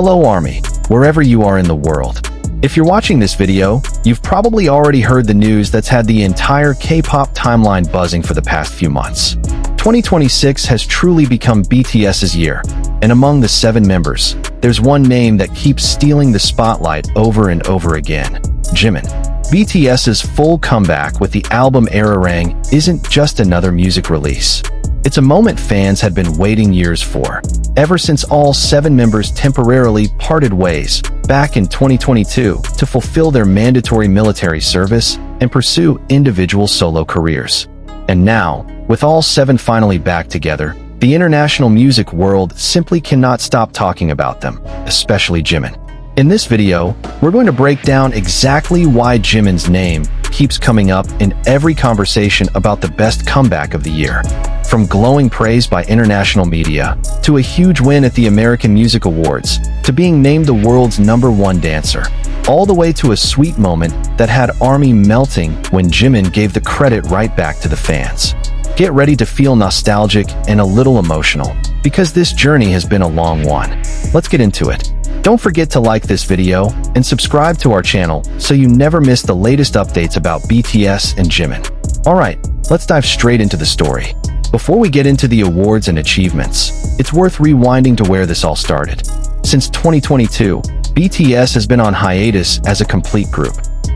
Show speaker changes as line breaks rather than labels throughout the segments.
Hello Army, wherever you are in the world. If you're watching this video, you've probably already heard the news that's had the entire K-pop timeline buzzing for the past few months. 2026 has truly become BTS's year, and among the 7 members, there's one name that keeps stealing the spotlight over and over again: Jimin. BTS's full comeback with the album Ararang isn't just another music release. It's a moment fans had been waiting years for, ever since all 7 members temporarily parted ways back in 2022 to fulfill their mandatory military service and pursue individual solo careers. And now, with all 7 finally back together, the international music world simply cannot stop talking about them, especially Jimin. In this video, we're going to break down exactly why Jimin's name keeps coming up in every conversation about the best comeback of the year. From glowing praise by international media, to a huge win at the American Music Awards, to being named the world's #1 dancer, all the way to a sweet moment that had ARMY melting when Jimin gave the credit right back to the fans. Get ready to feel nostalgic and a little emotional, because this journey has been a long one. Let's get into it. Don't forget to like this video and subscribe to our channel so you never miss the latest updates about BTS and Jimin. Alright, let's dive straight into the story. Before we get into the awards and achievements, it's worth rewinding to where this all started. Since 2022, BTS has been on hiatus as a complete group.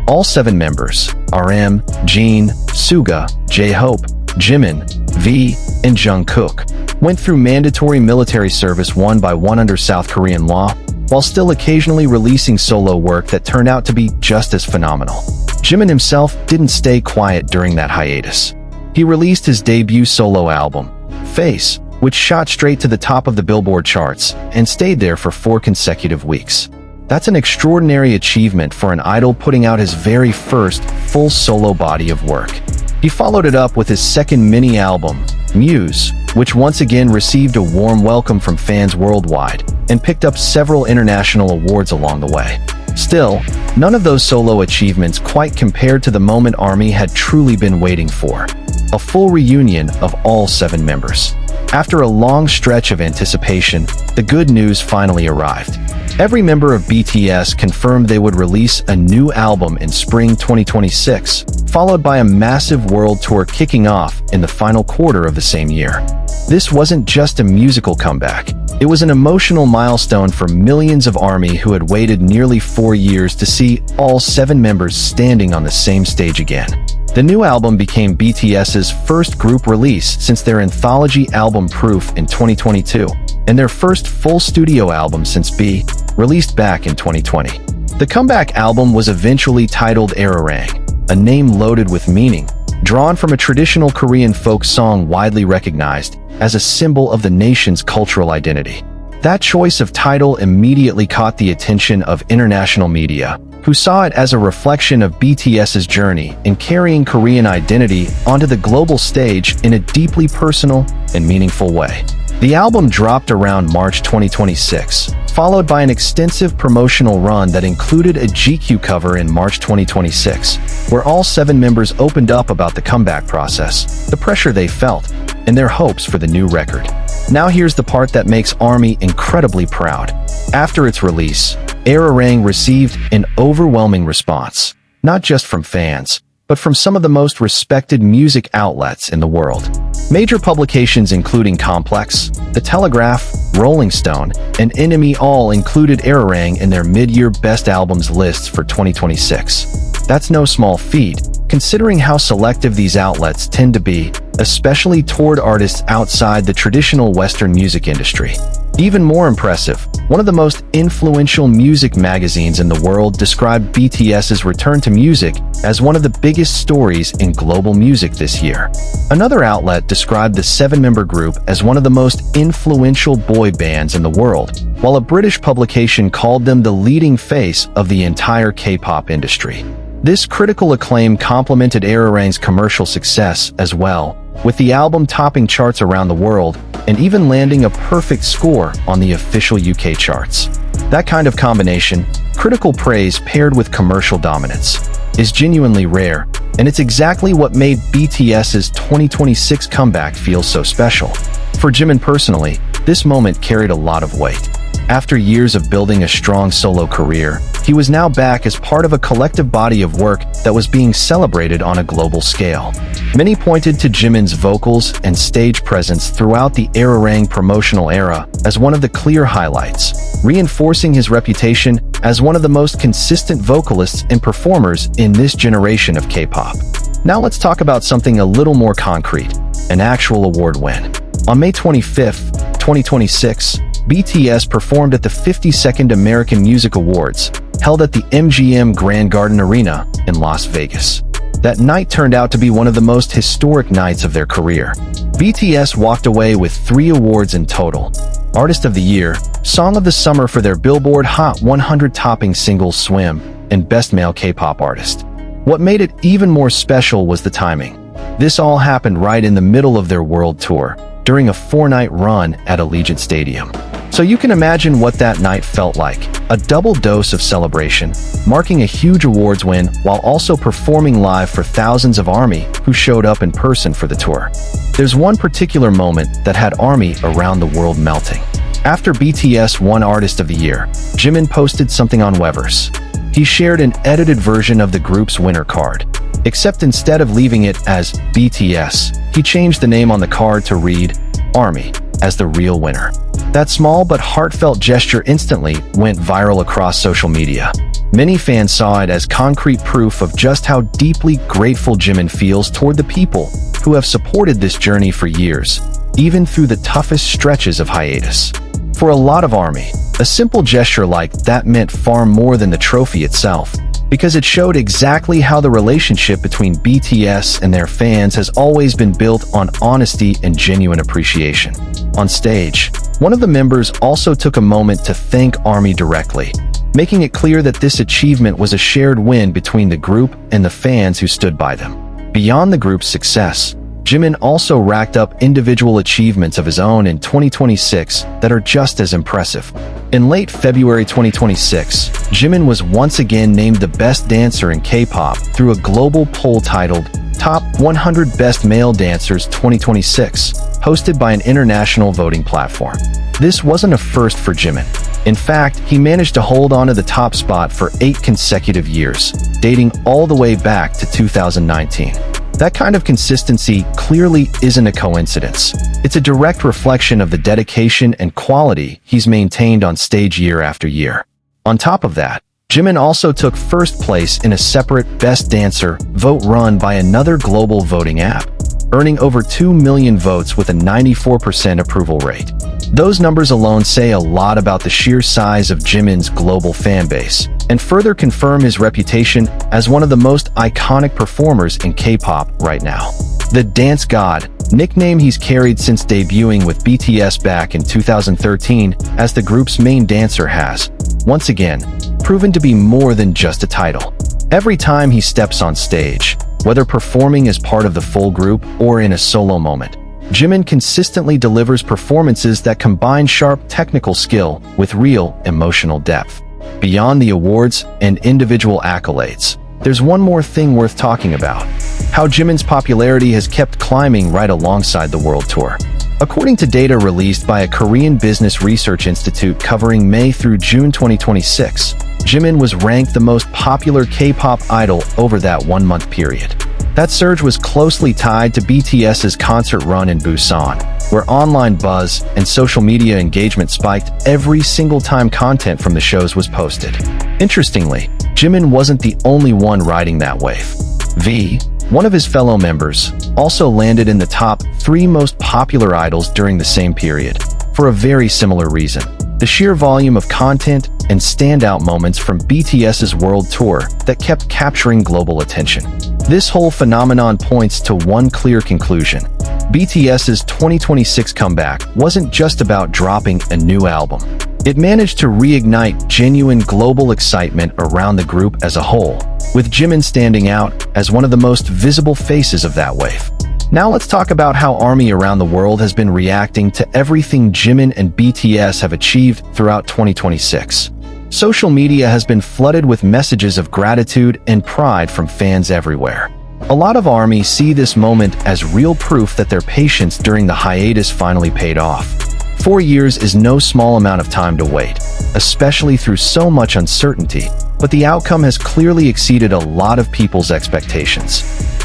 All 7 members, RM, Jin, Suga, Jhope, Jimin, V, and Jungkook, went through mandatory military service one by one under South Korean law, while still occasionally releasing solo work that turned out to be just as phenomenal. Jimin himself didn't stay quiet during that hiatus. He released his debut solo album, Face, which shot straight to the top of the Billboard charts and stayed there for 4 consecutive weeks. That's an extraordinary achievement for an idol putting out his very first full solo body of work. He followed it up with his second mini-album, Muse, which once again received a warm welcome from fans worldwide and picked up several international awards along the way. Still, none of those solo achievements quite compared to the moment ARMY had truly been waiting for: a full reunion of all 7 members. After a long stretch of anticipation, the good news finally arrived. Every member of BTS confirmed they would release a new album in spring 2026, followed by a massive world tour kicking off in the final quarter of the same year. This wasn't just a musical comeback. It was an emotional milestone for millions of ARMY who had waited nearly 4 years to see all 7 members standing on the same stage again. The new album became BTS's first group release since their anthology album Proof in 2022, and their first full studio album since B, released back in 2020. The comeback album was eventually titled Ararang, a name loaded with meaning, drawn from a traditional Korean folk song widely recognized as a symbol of the nation's cultural identity. That choice of title immediately caught the attention of international media, who saw it as a reflection of BTS's journey in carrying Korean identity onto the global stage in a deeply personal and meaningful way. The album dropped around March 2026, followed by an extensive promotional run that included a GQ cover in March 2026, where all 7 members opened up about the comeback process, the pressure they felt, and their hopes for the new record. Now here's the part that makes ARMY incredibly proud. After its release, Ararang received an overwhelming response, not just from fans, but from some of the most respected music outlets in the world. Major publications including Complex, The Telegraph, Rolling Stone, and NME all included Ararang in their mid-year best albums lists for 2026. That's no small feat, considering how selective these outlets tend to be, especially toward artists outside the traditional Western music industry. Even more impressive, one of the most influential music magazines in the world described BTS's return to music as one of the biggest stories in global music this year. Another outlet described the 7-member group as one of the most influential boy bands in the world, while a British publication called them the leading face of the entire K-pop industry. This critical acclaim complemented Ararang's commercial success as well, with the album topping charts around the world and even landing a perfect score on the official UK charts. That kind of combination, critical praise paired with commercial dominance, is genuinely rare, and it's exactly what made BTS's 2026 comeback feel so special. For Jimin personally, this moment carried a lot of weight. After years of building a strong solo career, he was now back as part of a collective body of work that was being celebrated on a global scale. Many pointed to Jimin's vocals and stage presence throughout the Ararang promotional era as one of the clear highlights, reinforcing his reputation as one of the most consistent vocalists and performers in this generation of K-pop. Now let's talk about something a little more concrete, an actual award win. On May 25, 2026, BTS performed at the 52nd American Music Awards, held at the MGM Grand Garden Arena in Las Vegas. That night turned out to be one of the most historic nights of their career. BTS walked away with 3 awards in total: Artist of the Year, Song of the Summer for their Billboard Hot 100 topping single Swim, and Best Male K-pop Artist. What made it even more special was the timing. This all happened right in the middle of their world tour, during a 4-night run at Allegiant Stadium. So you can imagine what that night felt like: a double dose of celebration, marking a huge awards win while also performing live for thousands of ARMY who showed up in person for the tour. There's one particular moment that had ARMY around the world melting. After BTS won Artist of the Year, Jimin posted something on Weverse. He shared an edited version of the group's winner card, except instead of leaving it as BTS, he changed the name on the card to read ARMY as the real winner. That small but heartfelt gesture instantly went viral across social media. Many fans saw it as concrete proof of just how deeply grateful Jimin feels toward the people who have supported this journey for years, even through the toughest stretches of hiatus. For a lot of ARMY, a simple gesture like that meant far more than the trophy itself, because it showed exactly how the relationship between BTS and their fans has always been built on honesty and genuine appreciation. On stage, one of the members also took a moment to thank ARMY directly, making it clear that this achievement was a shared win between the group and the fans who stood by them. Beyond the group's success, Jimin also racked up individual achievements of his own in 2026 that are just as impressive. In late February 2026, Jimin was once again named the best dancer in K-pop through a global poll titled Top 100 Best Male Dancers 2026, hosted by an international voting platform. This wasn't a first for Jimin. In fact, he managed to hold on to the top spot for 8 consecutive years, dating all the way back to 2019. That kind of consistency clearly isn't a coincidence. It's a direct reflection of the dedication and quality he's maintained on stage year after year. On top of that, Jimin also took first place in a separate Best Dancer vote run by another global voting app, earning over 2 million votes with a 94% approval rate. Those numbers alone say a lot about the sheer size of Jimin's global fanbase, and further confirm his reputation as one of the most iconic performers in K-pop right now. The Dance God, nickname he's carried since debuting with BTS back in 2013 as the group's main dancer, has, once again, proven to be more than just a title. Every time he steps on stage, whether performing as part of the full group or in a solo moment, Jimin consistently delivers performances that combine sharp technical skill with real emotional depth. Beyond the awards and individual accolades, there's one more thing worth talking about: how Jimin's popularity has kept climbing right alongside the world tour. According to data released by a Korean business research institute covering May through June 2026, Jimin was ranked the most popular K-pop idol over that 1-month period. That surge was closely tied to BTS's concert run in Busan, where online buzz and social media engagement spiked every single time content from the shows was posted. Interestingly, Jimin wasn't the only one riding that wave. V, one of his fellow members, also landed in the top 3 most popular idols during the same period, for a very similar reason: the sheer volume of content and standout moments from BTS's world tour that kept capturing global attention. This whole phenomenon points to one clear conclusion: BTS's 2026 comeback wasn't just about dropping a new album. It managed to reignite genuine global excitement around the group as a whole, with Jimin standing out as one of the most visible faces of that wave. Now let's talk about how ARMY around the world has been reacting to everything Jimin and BTS have achieved throughout 2026. Social media has been flooded with messages of gratitude and pride from fans everywhere. A lot of ARMY see this moment as real proof that their patience during the hiatus finally paid off. 4 years is no small amount of time to wait, especially through so much uncertainty, but the outcome has clearly exceeded a lot of people's expectations.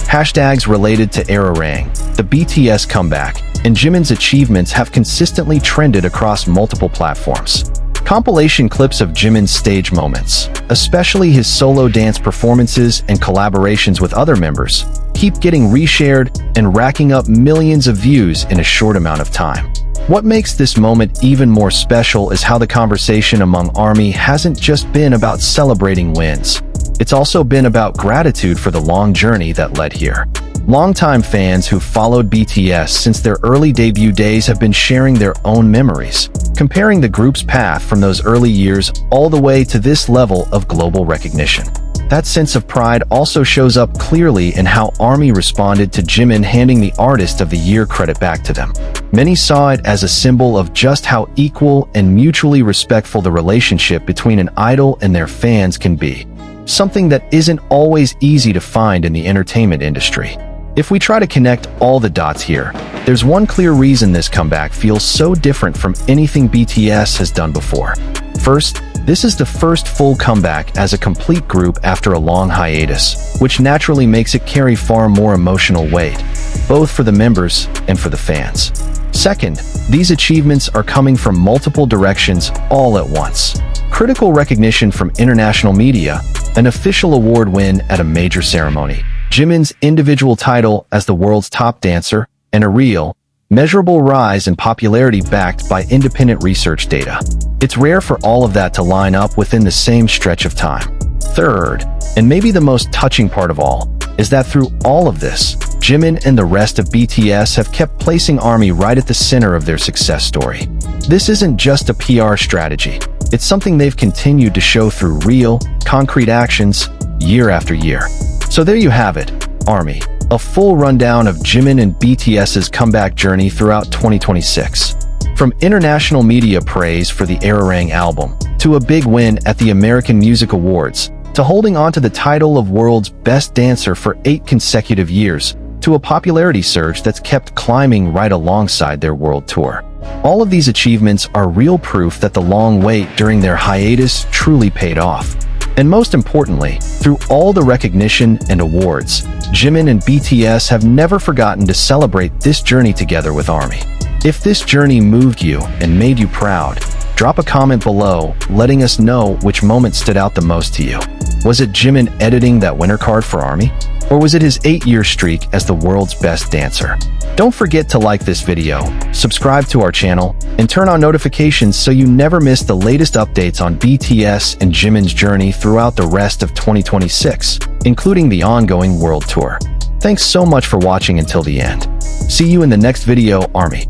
Hashtags related to Ararang, the BTS comeback, and Jimin's achievements have consistently trended across multiple platforms. Compilation clips of Jimin's stage moments, especially his solo dance performances and collaborations with other members, keep getting reshared and racking up millions of views in a short amount of time. What makes this moment even more special is how the conversation among ARMY hasn't just been about celebrating wins. It's also been about gratitude for the long journey that led here. Longtime fans who've followed BTS since their early debut days have been sharing their own memories, comparing the group's path from those early years all the way to this level of global recognition. That sense of pride also shows up clearly in how ARMY responded to Jimin handing the Artist of the Year credit back to them. Many saw it as a symbol of just how equal and mutually respectful the relationship between an idol and their fans can be, something that isn't always easy to find in the entertainment industry. If we try to connect all the dots here, there's one clear reason this comeback feels so different from anything BTS has done before. First, this is the first full comeback as a complete group after a long hiatus, which naturally makes it carry far more emotional weight, both for the members and for the fans. Second, these achievements are coming from multiple directions all at once. Critical recognition from international media, an official award win at a major ceremony, Jimin's individual title as the world's top dancer, and a real, measurable rise in popularity backed by independent research data. It's rare for all of that to line up within the same stretch of time. Third, and maybe the most touching part of all, is that through all of this, Jimin and the rest of BTS have kept placing ARMY right at the center of their success story. This isn't just a PR strategy. It's something they've continued to show through real, concrete actions, year after year. So there you have it, ARMY. A full rundown of Jimin and BTS's comeback journey throughout 2026. From international media praise for the Ararang album, to a big win at the American Music Awards, to holding onto the title of World's Best Dancer for 8 consecutive years, to a popularity surge that's kept climbing right alongside their world tour. All of these achievements are real proof that the long wait during their hiatus truly paid off. And most importantly, through all the recognition and awards, Jimin and BTS have never forgotten to celebrate this journey together with ARMY. If this journey moved you and made you proud, drop a comment below letting us know which moment stood out the most to you. Was it Jimin editing that winner card for ARMY? Or was it his 8-year streak as the world's best dancer? Don't forget to like this video, subscribe to our channel, and turn on notifications so you never miss the latest updates on BTS and Jimin's journey throughout the rest of 2026, including the ongoing world tour. Thanks so much for watching until the end. See you in the next video, ARMY.